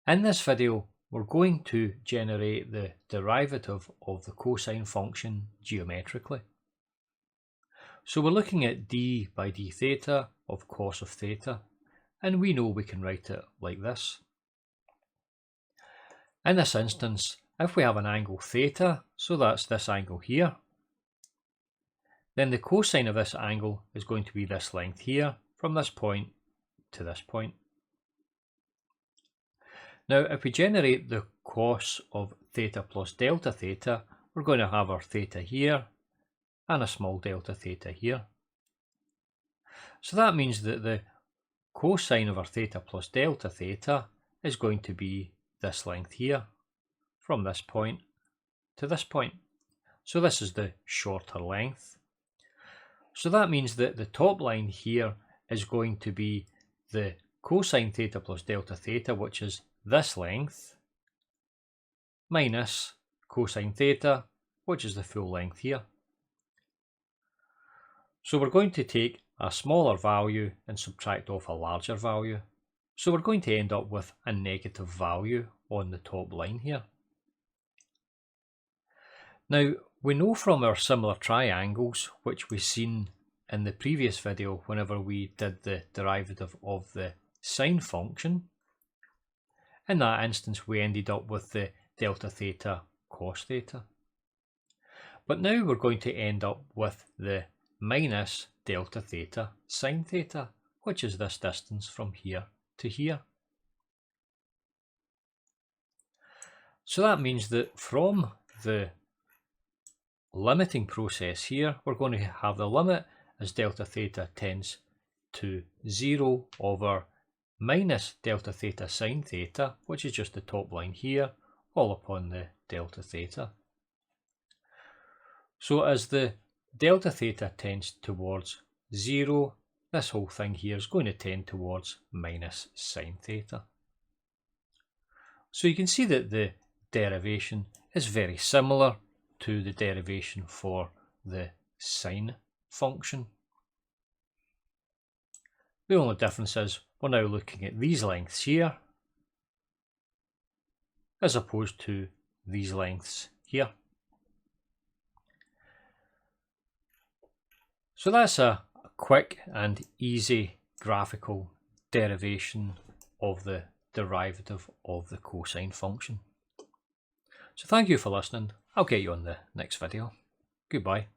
In this video, we're going to generate the derivative of the cosine function geometrically. So we're looking at d by d theta of cos of theta, and we know we can write it like this. In this instance, if we have an angle theta, so that's this angle here, then the cosine of this angle is going to be this length here, from this point to this point. Now, if we generate the cos of theta plus delta theta, we're going to have our theta here and a small delta theta here. So that means that the cosine of our theta plus delta theta is going to be this length here, from this point to this point. So this is the shorter length. So that means that the top line here is going to be the cosine theta plus delta theta, which is this length, minus cosine theta, which is the full length here. So we're going to take a smaller value and subtract off a larger value. So we're going to end up with a negative value on the top line here. Now, we know from our similar triangles, which we've seen in the previous video whenever we did the derivative of the sine function, in that instance we ended up with the delta theta cos theta. But now we're going to end up with the minus delta theta sine theta, which is this distance from here to here. So that means that from the limiting process here, we're going to have the limit as delta theta tends to 0 over minus delta theta sine theta, which is just the top line here, all upon the delta theta. So as the delta theta tends towards 0, this whole thing here is going to tend towards minus sine theta. So you can see that the derivation is very similar to the derivation for the sine function. The only difference is we're now looking at these lengths here as opposed to these lengths here. So that's a quick and easy graphical derivation of the derivative of the cosine function. So thank you for listening. I'll get you on the next video. Goodbye.